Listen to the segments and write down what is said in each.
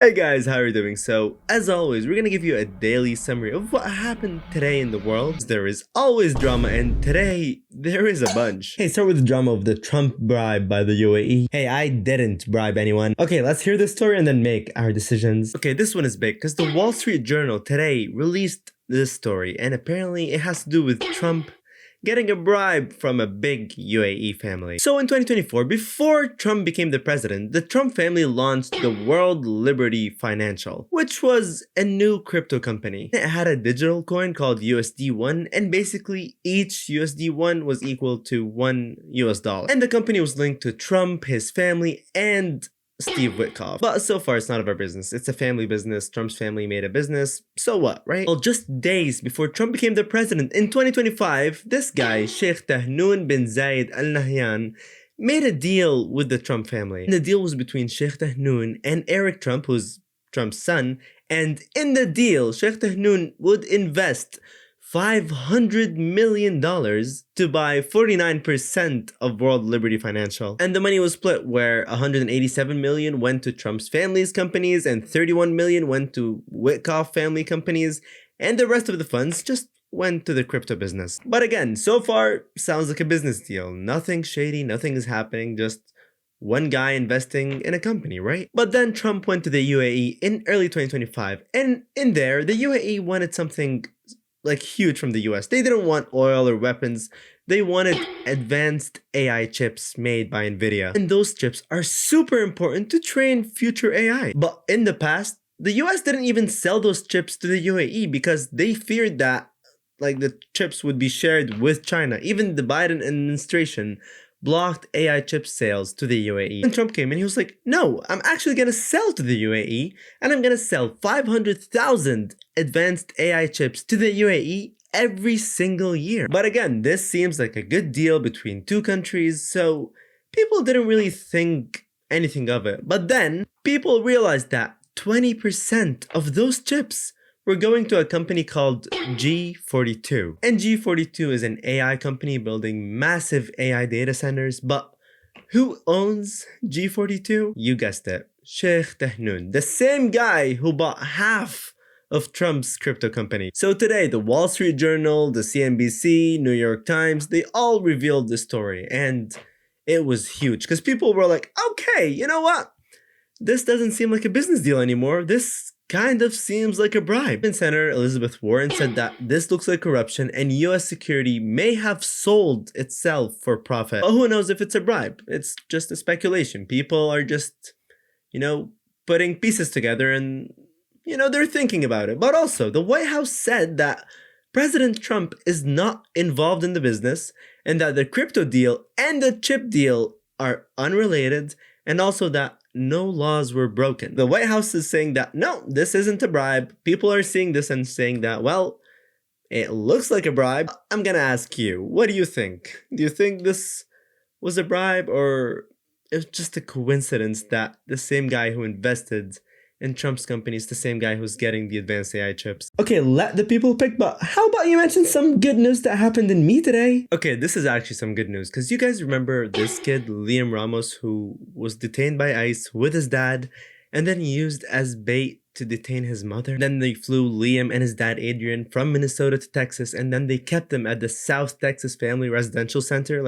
Hey guys, how are you doing? So, as always, we're gonna give you a daily summary of what happened today in the world. There is always drama, and today, there is a bunch. Hey, start with the drama of the Trump bribe by the UAE. Hey, I didn't bribe anyone. Okay, let's hear this story and then make our decisions. Okay, this one is big, because the Wall Street Journal today released this story, and apparently it has to do with Trump getting a bribe from a big UAE family. So in 2024, before Trump became the president, the Trump family launched the World Liberty Financial, which was a new crypto company. It had a digital coin called USD1, and basically each USD1 was equal to $1. And the company was linked to Trump, his family, and Steve Witkoff. But so far, it's none of our business. It's a family business. Trump's family made a business. So what, right? Well, just days before Trump became the president in 2025, this guy, Sheikh Tahnoun bin Zayed Al Nahyan, made a deal with the Trump family. And the deal was between Sheikh Tahnoun and Eric Trump, who's Trump's son. And in the deal, Sheikh Tahnoun would invest $500 million to buy 49% of World Liberty Financial. And the money was split where $187 million went to Trump's family's companies and $31 million went to Witkoff family companies, and the rest of the funds just went to the crypto business. But again, so far, sounds like a business deal. Nothing shady, nothing is happening, just one guy investing in a company, right? But then Trump went to the UAE in early 2025, and in there, the UAE wanted something like huge from the US. They didn't want oil or weapons. They wanted advanced AI chips made by Nvidia. And those chips are super important to train future AI. But in the past, the US didn't even sell those chips to the UAE because they feared that the chips would be shared with China. Even the Biden administration blocked AI chip sales to the UAE. And Trump came in, he was like, no, I'm actually gonna sell to the UAE, and I'm gonna sell 500,000 advanced AI chips to the UAE every single year. But again, this seems like a good deal between two countries, so people didn't really think anything of it. But then, people realized that 20% of those chips we're going to a company called G42. And G42 is an AI company building massive AI data centers. But who owns G42? You guessed it, Sheikh Tahnoun, the same guy who bought half of Trump's crypto company. So today, the Wall Street Journal, the CNBC, New York Times, they all revealed this story. And it was huge because people were like, okay, you know what? This doesn't seem like a business deal anymore. This kind of seems like a bribe. And Senator Elizabeth Warren said that this looks like corruption and US security may have sold itself for profit. But who knows if it's a bribe? It's just a speculation. People are just, putting pieces together and, they're thinking about it. But also, the White House said that President Trump is not involved in the business and that the crypto deal and the chip deal are unrelated, and also that no laws were broken. The White House is saying that, no, this isn't a bribe. People are seeing this and saying that, well, it looks like a bribe. I'm gonna ask you, what do you think? Do you think this was a bribe, or it's just a coincidence that the same guy who invested in Trump's company is the same guy who's getting the advanced AI chips? Okay, let the people pick, but how about you mention some good news that happened in me today? Okay, this is actually some good news, because you guys remember this kid, Liam Ramos, who was detained by ICE with his dad, and then used as bait to detain his mother. Then they flew Liam and his dad, Adrian, from Minnesota to Texas, and then they kept them at the South Texas Family Residential Center.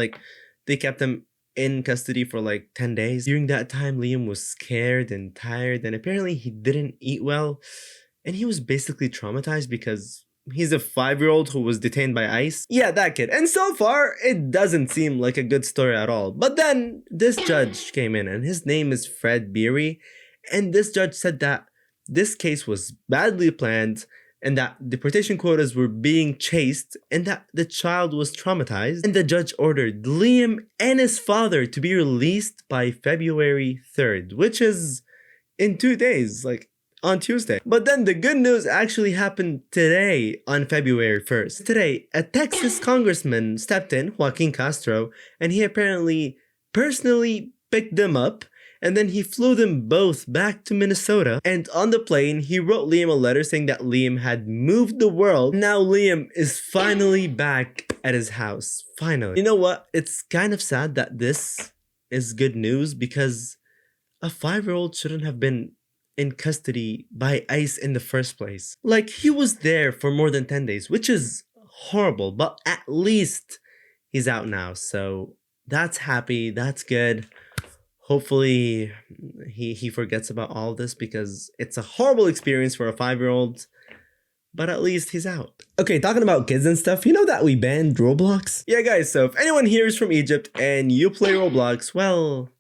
They kept them in custody for 10 days. During that time, Liam was scared and tired, and apparently he didn't eat well, and he was basically traumatized because he's a 5-year-old who was detained by ICE. Yeah, that kid. And so far, it doesn't seem like a good story at all. But then this judge came in, and his name is Fred Beery, and this judge said that this case was badly planned, and that deportation quotas were being chased, and that the child was traumatized. And the judge ordered Liam and his father to be released by February 3rd, which is in 2 days, on Tuesday. But then the good news actually happened today on February 1st. Today, a Texas congressman stepped in, Joaquin Castro, and he apparently personally picked them up, and then he flew them both back to Minnesota. And on the plane, he wrote Liam a letter saying that Liam had moved the world. Now Liam is finally back at his house. Finally. You know what? It's kind of sad that this is good news because a 5-year-old shouldn't have been in custody by ICE in the first place. Like, he was there for more than 10 days, which is horrible, but at least he's out now. So that's happy, that's good. Hopefully he forgets about all of this because it's a horrible experience for a 5-year-old. But at least he's out. Okay, talking about kids and stuff, you know that we banned Roblox? Yeah, guys, so if anyone here is from Egypt and you play Roblox, well,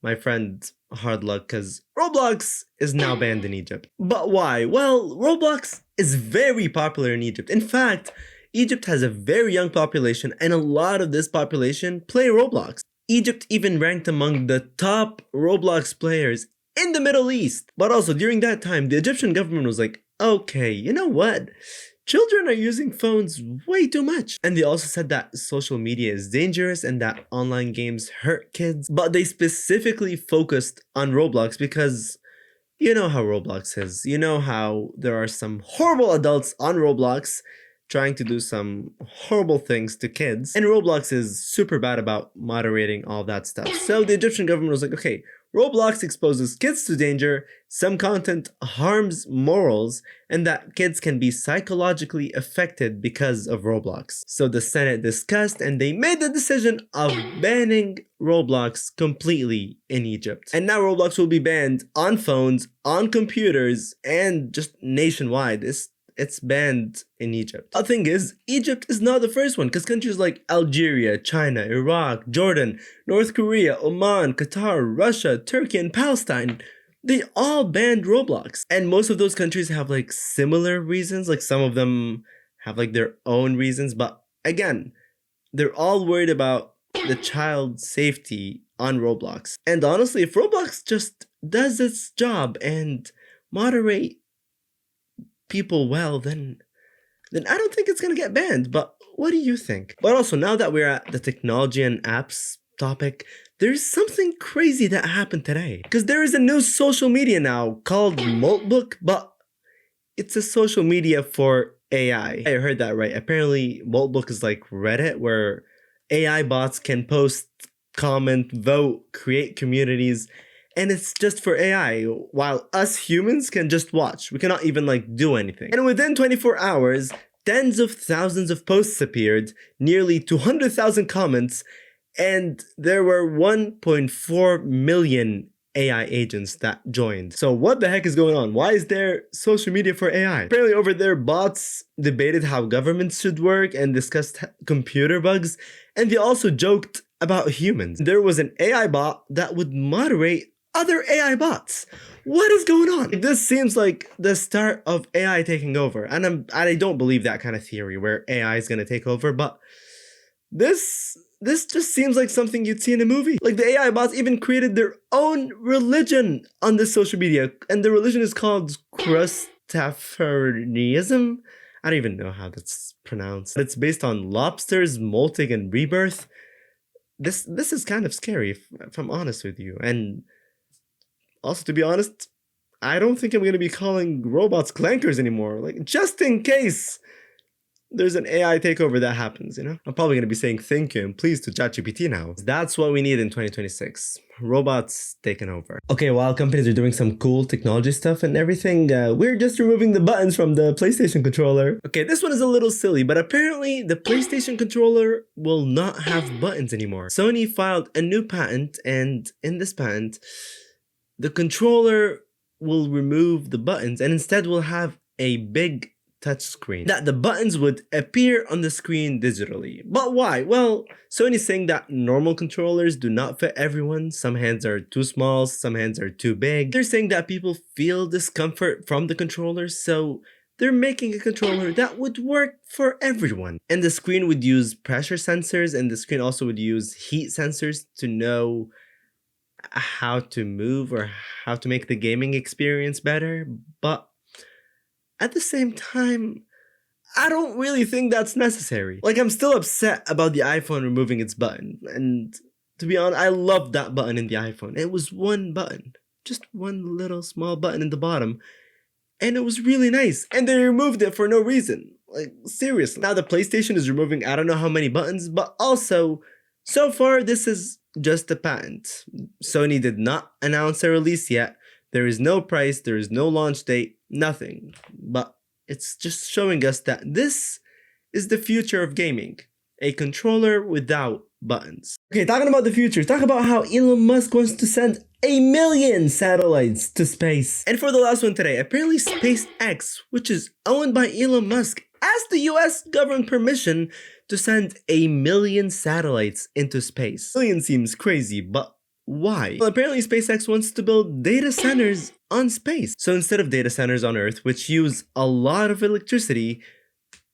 my friend, hard luck, because Roblox is now banned in Egypt. But why? Well, Roblox is very popular in Egypt. In fact, Egypt has a very young population, and a lot of this population play Roblox. Egypt even ranked among the top Roblox players in the Middle East. But also, during that time, the Egyptian government was like, okay, you know what? Children are using phones way too much. And they also said that social media is dangerous and that online games hurt kids. But they specifically focused on Roblox because you know how Roblox is. You know how there are some horrible adults on Roblox trying to do some horrible things to kids. And Roblox is super bad about moderating all that stuff. So the Egyptian government was like, okay, Roblox exposes kids to danger, some content harms morals, and that kids can be psychologically affected because of Roblox. So the Senate discussed and they made the decision of banning Roblox completely in Egypt. And now Roblox will be banned on phones, on computers, and just nationwide. It's banned in Egypt. The thing is, Egypt is not the first one because countries like Algeria, China, Iraq, Jordan, North Korea, Oman, Qatar, Russia, Turkey, and Palestine, they all banned Roblox. And most of those countries have like similar reasons. Like some of them have like their own reasons. But again, they're all worried about the child's safety on Roblox. And honestly, if Roblox just does its job and moderate people well, then I don't think it's gonna get banned. But what do you think? But also, now that we're at the technology and apps topic, there's something crazy that happened today. Because there is a new social media now called Moltbook, but it's a social media for AI. I heard that right. Apparently, Moltbook is like Reddit, where AI bots can post, comment, vote, create communities, and it's just for AI, while us humans can just watch. We cannot even like do anything. And within 24 hours, tens of thousands of posts appeared, nearly 200,000 comments, and there were 1.4 million AI agents that joined. So what the heck is going on? Why is there social media for AI? Apparently over there, bots debated how governments should work and discussed computer bugs, and they also joked about humans. There was an AI bot that would moderate other AI bots. What is going on? This seems like the start of AI taking over. And I don't believe that kind of theory where AI is gonna take over, but this just seems like something you'd see in a movie. Like the AI bots even created their own religion on this social media, and the religion is called Crustafarianism. I don't even know how that's pronounced. It's based on lobsters molting and rebirth. This is kind of scary if I'm honest with you. And also, to be honest, I don't think I'm going to be calling robots clankers anymore. Like, just in case there's an AI takeover that happens, you know? I'm probably going to be saying thank you and please to ChatGPT now. That's what we need in 2026. Robots taking over. Okay, while companies are doing some cool technology stuff and everything, we're just removing the buttons from the PlayStation controller. Okay, this one is a little silly, but apparently the PlayStation controller will not have buttons anymore. Sony filed a new patent, and in this patent, the controller will remove the buttons and instead will have a big touch screen that the buttons would appear on the screen digitally. But why? Well, Sony's saying that normal controllers do not fit everyone. Some hands are too small, some hands are too big. They're saying that people feel discomfort from the controller, so they're making a controller that would work for everyone. And the screen would use pressure sensors, and the screen also would use heat sensors to know how to move or how to make the gaming experience better. But at the same time, I don't really think that's necessary. Like, I'm still upset about the iPhone removing its button. And to be honest, I loved that button in the iPhone. It was one button, just one little small button in the bottom. And it was really nice. And they removed it for no reason. Like, seriously. Now the PlayStation is removing I don't know how many buttons, but also, so far this is just a patent. Sony did not announce a release yet. There is no price, there is no launch date, nothing. But it's just showing us that this is the future of gaming. A controller without buttons. Okay, talking about the future, talk about how Elon Musk wants to send 1,000,000 satellites to space. And for the last one today, apparently SpaceX, which is owned by Elon Musk, asked the US government permission to send 1,000,000 satellites into space. 1,000,000 seems crazy, but why? Well, apparently SpaceX wants to build data centers on space. So instead of data centers on Earth, which use a lot of electricity,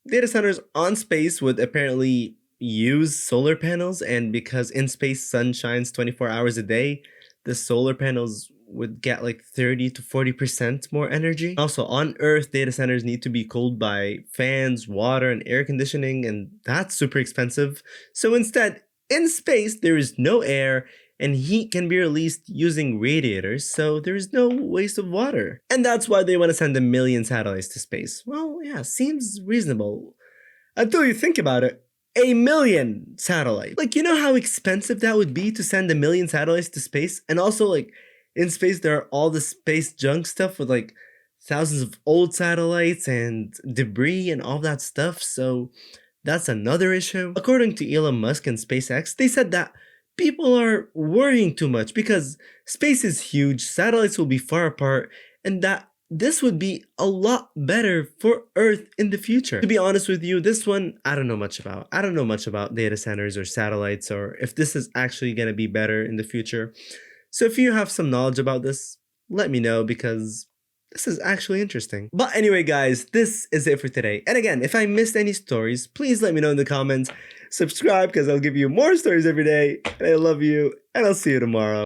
data centers on space would apparently use solar panels, and because in space sun shines 24 hours a day, the solar panels would get like 30 to 40% more energy. Also, on Earth, data centers need to be cooled by fans, water, and air conditioning, and that's super expensive. So instead, in space, there is no air, and heat can be released using radiators, so there is no waste of water. And that's why they want to send 1,000,000 satellites to space. Well, yeah, seems reasonable. Until you think about it. 1,000,000 satellites. Like, you know how expensive that would be to send 1,000,000 satellites to space? And also, like, in space, there are all the space junk stuff with, like, thousands of old satellites and debris and all that stuff. So that's another issue. According to Elon Musk and SpaceX, they said that people are worrying too much because space is huge, satellites will be far apart, and that this would be a lot better for Earth in the future. To be honest with you, this one, I don't know much about. I don't know much about data centers or satellites or if this is actually going to be better in the future. So if you have some knowledge about this, let me know because this is actually interesting. But anyway, guys, this is it for today. And again, if I missed any stories, please let me know in the comments. Subscribe because I'll give you more stories every day. And I love you, and I'll see you tomorrow.